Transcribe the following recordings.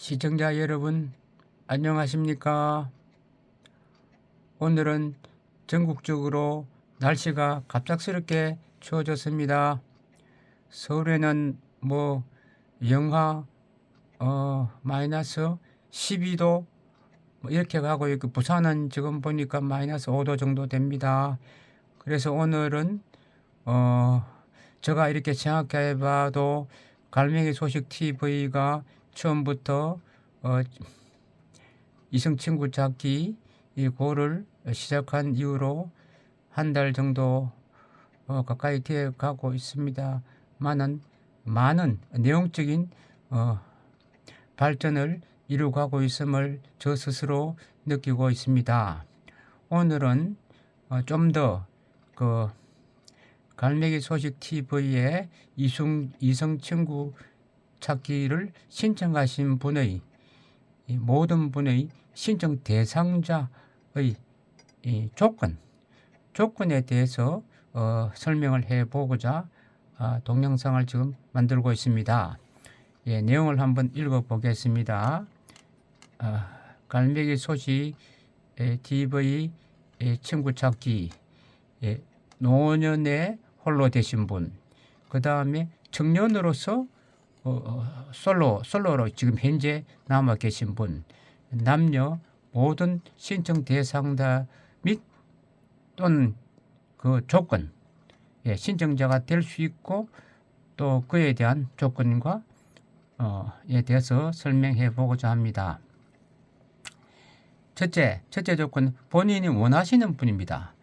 시청자 여러분, 안녕하십니까? 오늘은 전국적으로 날씨가 갑작스럽게 추워졌습니다. 서울에는 영하 마이너스 12도 이렇게 가고 있고, 부산은 지금 보니까 마이너스 5도 정도 됩니다. 그래서 오늘은 제가 이렇게 생각해 봐도 갈매기 소식 TV가 처음부터 이성 친구 찾기 이 고를 시작한 이후로 한 달 정도 가까이 되어 가고 있습니다. 많은 내용적인 발전을 이루어가고 있음을 저 스스로 느끼고 있습니다. 오늘은 좀 더 갈매기 소식 TV의 이성 친구 찾기를 신청하신 분의 모든 분의 신청 대상자의 조건에 대해서 설명을 해보고자 동영상을 지금 만들고 있습니다. 내용을 한번 읽어보겠습니다. 갈매기 소식 TV 친구 찾기, 노년에 홀로 되신 분, 그 다음에 청년으로서 솔로로 지금 현재 남아 계신 분, 남녀 모든 신청 대상자 및 또는 그 조건, 신청자가 될 수 있고 또 그에 대한 조건과 에 대해서 설명해 보고자 합니다. 첫째 조건, 본인이 원하시는 분입니다.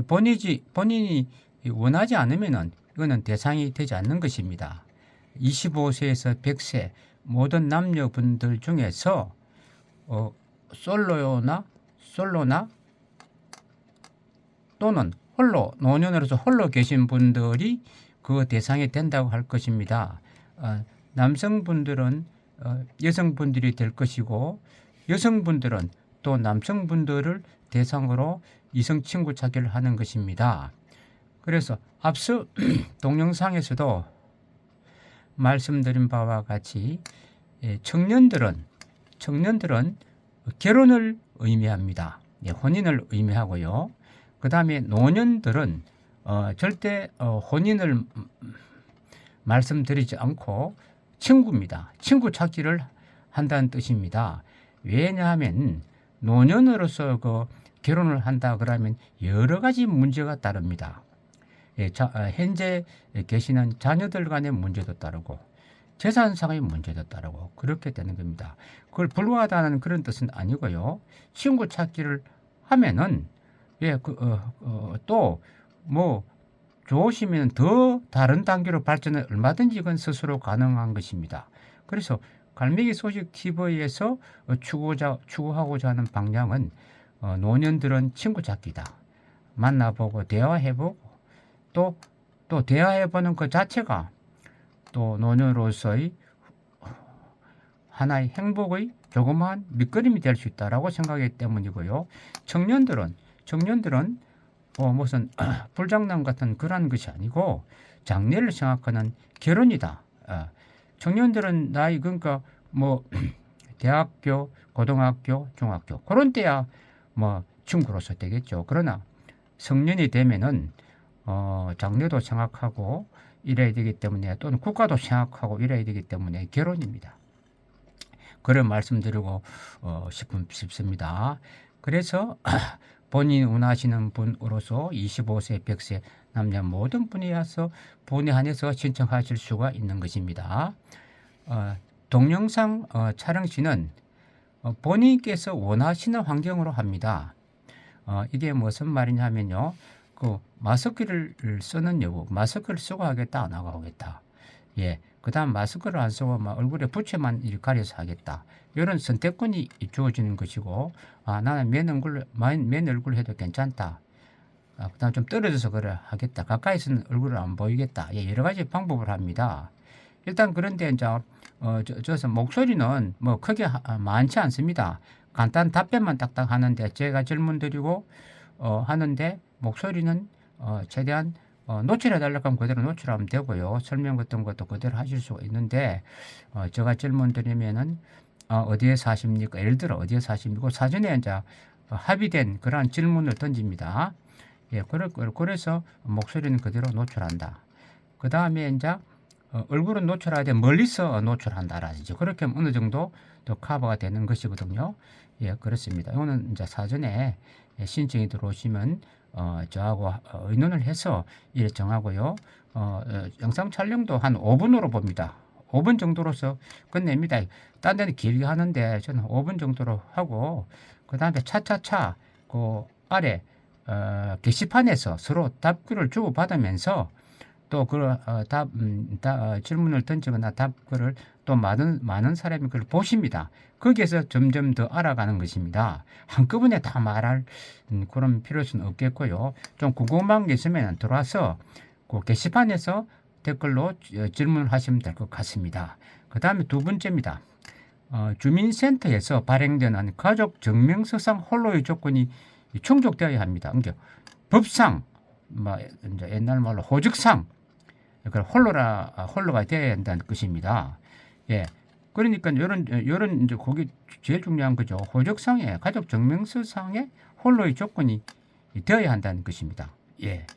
본인이 원하지 않으면은 이거는 대상이 되지 않는 것입니다. 25세에서 100세 모든 남녀분들 중에서 솔로나 또는 노년으로서 홀로 계신 분들이 그 대상이 된다고 할 것입니다. 남성분들은 여성분들이 될 것이고, 여성분들은 또 남성분들을 대상으로 이성 친구 찾기를 하는 것입니다. 그래서 앞서 동영상에서도 말씀드린 바와 같이 청년들은 결혼을 의미합니다. 혼인을 의미하고요. 그 다음에 노년들은 절대 혼인을 말씀드리지 않고 친구입니다. 친구 찾기를 한다는 뜻입니다. 왜냐하면 노년으로서 결혼을 한다 그러면 여러 가지 문제가 따릅니다. 현재 계시는 자녀들 간의 문제도 따르고 재산상의 문제도 따르고 그렇게 되는 겁니다. 그걸 불가하다는 그런 뜻은 아니고요. 친구 찾기를 하면은 또 좋으시면 더 다른 단계로 발전을 얼마든지 이건 스스로 가능한 것입니다. 그래서 갈매기 소식 TV에서 추구하고자 하는 방향은 노년들은 친구 찾기다. 만나보고 대화해보고 또 대화해보는 그 자체가 또 노년으로서의 하나의 행복의 조그마한 밑거름이 될 수 있다라고 생각하기 때문이고요. 청년들은 무슨 불장난 같은 그런 것이 아니고 장래를 생각하는 결혼이다. 청년들은 나이 그러니까 대학교, 고등학교, 중학교 그런 때야 친구로서 되겠죠. 그러나 성년이 되면은 장래도 생각하고 이래야 되기 때문에 또는 국가도 생각하고 이래야 되기 때문에 결혼입니다. 그런 말씀드리고 싶습니다. 그래서 본인이 원하시는 분으로서 25세, 100세 남녀 모든 분야에서 본에 한해서 신청하실 수가 있는 것입니다. 동영상 촬영 시는 본인께서 원하시는 환경으로 합니다. 이게 무슨 말이냐면요. 마스크를 쓰는 여부, 마스크를 쓰고 하겠다, 안 하고 하겠다. 그 다음 마스크를 안 쓰고 얼굴에 부채만 이렇게 가려서 하겠다. 이런 선택권이 주어지는 것이고, 나는 맨 얼굴 해도 괜찮다. 그 다음 좀 떨어져서 그래 하겠다. 가까이서는 얼굴을 안 보이겠다. 여러 가지 방법을 합니다. 일단 그런데 이제 저서 목소리는 크게 많지 않습니다. 간단 답변만 딱딱 하는데 제가 질문 드리고 하는데 목소리는 최대한 노출해 달라고 하면 그대로 노출하면 되고요. 설명 같은 것도 그대로 하실 수가 있는데 제가 질문 드리면은 어디에 사십니까? 예를 들어 어디에 사십니까? 사전에 이제 합의된 그러한 질문을 던집니다. 예, 그래서 목소리는 그대로 노출한다. 그 다음에 이제 얼굴은 노출하되 멀리서 노출한다라든지 그렇게 하면 어느 정도 더 커버가 되는 것이거든요. 예, 그렇습니다. 이거는 이제 사전에 신청이 들어오시면 저하고 의논을 해서 일 정하고요. 영상 촬영도 한 5분으로 봅니다. 5분 정도로서 끝냅니다. 딴 데는 길게 하는데 저는 5분 정도로 하고 그 다음에 차차차 그 아래 게시판에서 서로 답글을 주고받으면서 또 질문을 던지거나 답글을 또 많은 사람이 그걸 보십니다. 거기에서 점점 더 알아가는 것입니다. 한꺼번에 다 말할 그런 필요성은 없겠고요. 좀 궁금한 게 있으면 들어와서 그 게시판에서 댓글로 질문을 하시면 될 것 같습니다. 그 다음에 두 번째입니다. 주민센터에서 발행되는 가족 증명서상 홀로의 조건이 충족되어야 합니다. 그러니까 법상, 이제 옛날 말로 호적상, 홀로가 되어야 한다는 것입니다. 예. 그러니까 요런 이제 그게 제일 중요한 거죠. 호적상에 가족 증명서상에 홀로의 조건이 되어야 한다는 것입니다. 예.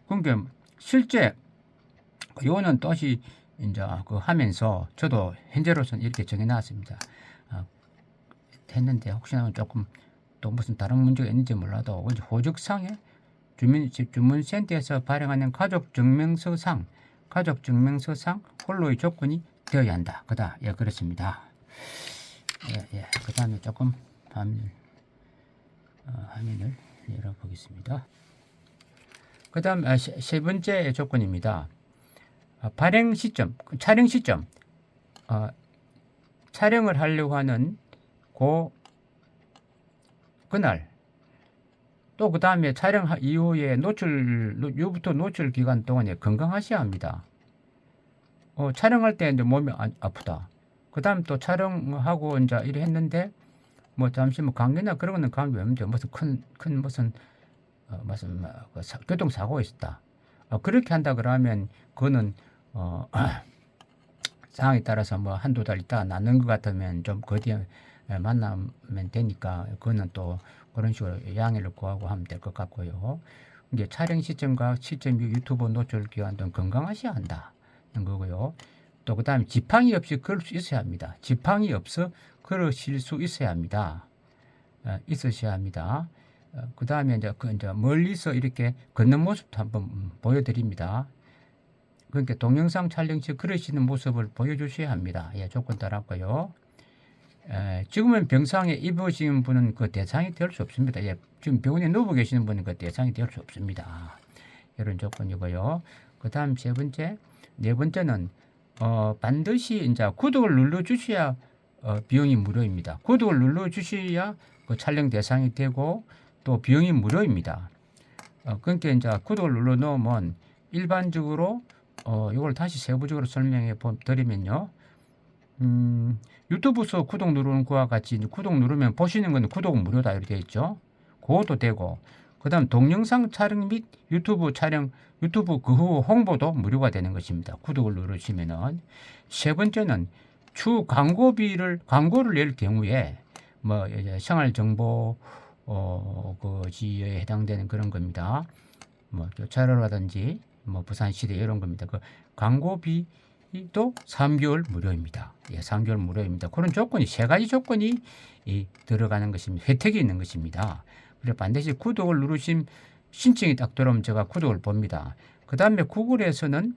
그러니까 실제 요거는 또시 이제 그 하면서 저도 현재로서는 이렇게 정해 놨습니다. 했는데 혹시나 조금 또 무슨 다른 문제가 있는지 몰라도 호적상에 주민센터에서 발행하는 가족 증명서상 홀로의 조건이 되어야 한다. 예, 그렇습니다. 예. 그 다음에 조금 화면을 열어보겠습니다. 그 다음 세 번째 조건입니다. 발행 시점, 촬영 시점, 촬영을 하려고 하는 그날, 또 그 다음에 촬영 이후에 이후부터 노출 기간 동안에 건강하셔야 합니다. 촬영할 때 이제 몸이 아프다. 그 다음 또 촬영하고 이제 이래 했는데, 잠시 감기나 그런 거는 감기 없는데, 무슨 교통사고가 있었다. 그렇게 한다 그러면, 그거는, 상황에 따라서 한두 달 있다가 낫는 것 같으면 좀 그 뒤에 만나면 되니까, 그거는 또 그런 식으로 양해를 구하고 하면 될 것 같고요. 이제 촬영 시점과 시점 이후 유튜브 노출 기간 등 건강하셔야 한다는 거고요. 또 그 다음에 지팡이 없이 걸을 수 있어야 합니다. 지팡이 없어 걸으실 수 있어야 합니다. 있으셔야 합니다. 그 다음에 이제 멀리서 이렇게 걷는 모습도 한번 보여드립니다. 그러니까 동영상 촬영 시 걸으시는 모습을 보여주셔야 합니다. 예, 조건 따랐고요. 지금은 병상에 입으신 분은 그 대상이 될 수 없습니다. 예, 지금 병원에 누워 계시는 분은 그 대상이 될 수 없습니다. 이런 조건이고요. 그 다음 네 번째는 반드시 이제 구독을 눌러주셔야 비용이 무료입니다. 구독을 눌러주셔야 그 촬영 대상이 되고 또 비용이 무료입니다. 그러니까 이제 구독을 눌러 놓으면 일반적으로 이걸 다시 세부적으로 설명해 드리면요. 유튜브에서 구독 누르는 거와 같이 구독 누르면 보시는 건 구독은 무료다 이렇게 되어 있죠. 그것도 되고 그 다음 동영상 촬영 및 유튜브 그 후 홍보도 무료가 되는 것입니다. 구독을 누르시면은. 세 번째는 추 광고를 낼 경우에 생활정보 그 지에 해당되는 그런 겁니다. 교차로라든지 부산시대 이런 겁니다. 그 광고비도 3개월 무료입니다. 예, 3개월 무료입니다. 그런 조건이 세 가지 조건이 들어가는 것입니다. 혜택이 있는 것입니다. 그래서 반드시 구독을 누르신 신청이 딱 들어오면 제가 구독을 봅니다. 그 다음에 구글에서는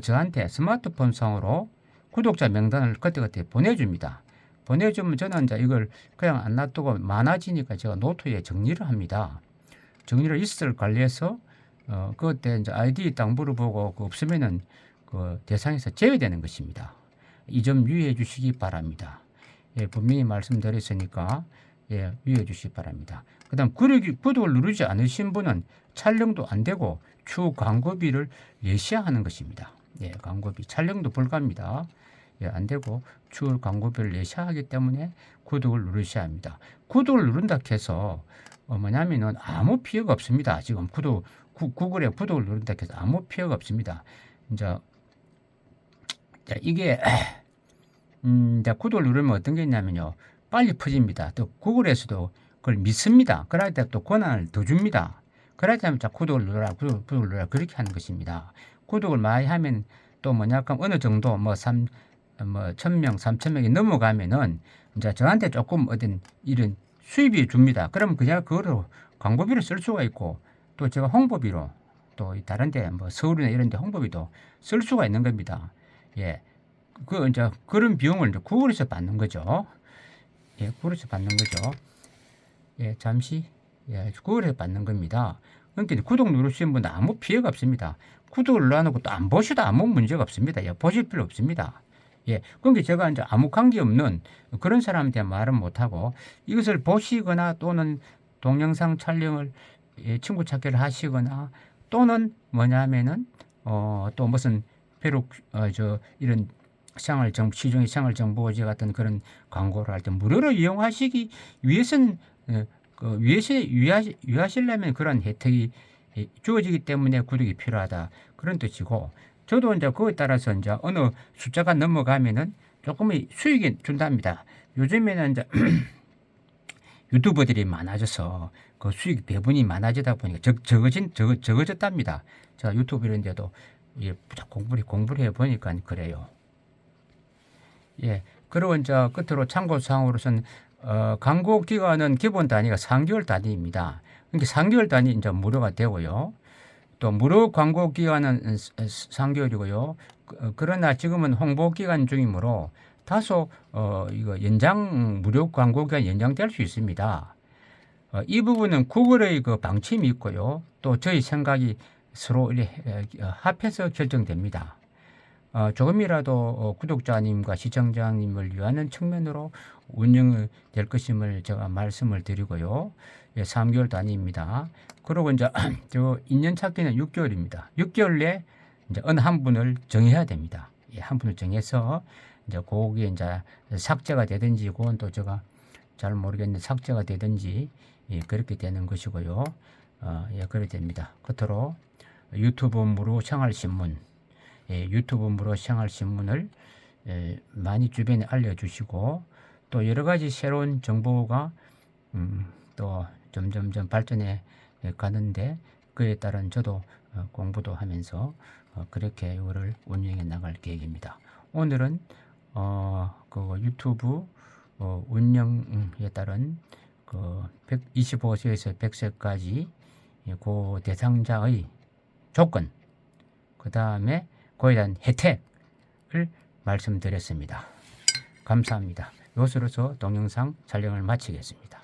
저한테 스마트폰상으로 구독자 명단을 그때그때 보내줍니다. 보내주면 저는 이제 이걸 그냥 안 놔두고 많아지니까 제가 노트에 정리를 합니다. 정리를 리스트를 관리해서 그때 이제 아이디 딱 물어보고 없으면은 그 대상에서 제외되는 것입니다. 이 점 유의해 주시기 바랍니다. 예, 분명히 말씀드렸으니까 예, 유의해 주시기 바랍니다. 그 다음 구독을 누르지 않으신 분은 촬영도 안 되고 추후 광고비를 내셔야 하는 것입니다. 예, 광고비 촬영도 불가합니다. 예, 안 되고 추후 광고비를 내셔야 하기 때문에 구독을 누르셔야 합니다. 구독을 누른다 해서 뭐냐면은 아무 피해가 없습니다. 지금 구글에 구독을 누른다 해서 아무 피해가 없습니다. 이제 이게 이제 구독을 누르면 어떤 게 있냐면요. 빨리 퍼집니다. 또 구글에서도 그걸 믿습니다. 그럴 때 또 권한을 더 줍니다. 그럴 때면 자 구독을 눌러라, 구독을 눌러라 그렇게 하는 것입니다. 구독을 많이 하면 또 뭐냐 그럼 어느 정도 뭐 1000명, 3000명이 넘어가면은 이제 저한테 조금 어떤 이런 수입이 줍니다. 그러면 제가 그거로 광고비를 쓸 수가 있고 또 제가 홍보비로 또 다른 데 뭐 서울이나 이런 데 홍보비도 쓸 수가 있는 겁니다. 예. 그 이제 그런 비용을 이제 구글에서 받는 거죠. 예, 구글에서 받는 거죠. 예, 잠시 예, 구글에서 받는 겁니다. 그러니까 구독 누르시는 분은 아무 피해가 없습니다. 구독을 눌러놓고 또 안 보셔도 아무 문제가 없습니다. 예, 보실 필요 없습니다. 예, 그러니까 제가 이제 아무 관계 없는 그런 사람한테 말은 못하고 이것을 보시거나 또는 동영상 촬영을 예, 친구 찾기를 하시거나 또는 뭐냐면은 또 무슨 비록 저 이런 시중의 생활정보지 같은 그런 광고를 할 때 무료로 이용하시기 위해서는 유하시려면 그런 혜택이 주어지기 때문에 구독이 필요하다 그런 뜻이고 저도 이제 그거에 따라서 이제 어느 숫자가 넘어가면은 조금의 수익이 준답니다. 요즘에는 이제 유튜버들이 많아져서 그 수익 배분이 많아지다 보니까 적어졌답니다. 제가 유튜브 이런 데도 예, 공부를 해 보니까 그래요. 예. 그리고 이제 끝으로 참고사항으로서는 광고 기간은 기본 단위가 3개월 단위입니다. 그러니까 3개월 단위 이제 무료가 되고요. 또 무료 광고 기간은 3개월이고요. 그러나 지금은 홍보 기간 중이므로 다소 이거 무료 광고 기간 연장될 수 있습니다. 이 부분은 구글의 그 방침이 있고요. 또 저희 생각이 서로 합해서 결정됩니다. 조금이라도 구독자님과 시청자님을 위하는 측면으로 운영될 것임을 제가 말씀을 드리고요. 예, 3개월 단위입니다. 그리고 이제 저 인연 찾기는 6개월입니다. 6개월 내에 이제 어느 한 분을 정해야 됩니다. 예, 한 분을 정해서 이제 거기에 이제 삭제가 되든지 그건 또 제가 잘 모르겠는데 삭제가 되든지 예, 그렇게 되는 것이고요. 예, 그렇게 됩니다. 끝으로 유튜브 무료 생활신문 예, 유튜브 무료 생활신문을 예, 많이 주변에 알려주시고 또 여러 가지 새로운 정보가 또 점점점 발전해 가는데 그에 따른 저도 공부도 하면서 그렇게 이거를 운영해 나갈 계획입니다. 오늘은 그 유튜브 운영에 따른 그 25세에서 100세까지 그 대상자의 조건 그 다음에 그에 대한 혜택을 말씀드렸습니다. 감사합니다. 이것으로서 동영상 촬영을 마치겠습니다.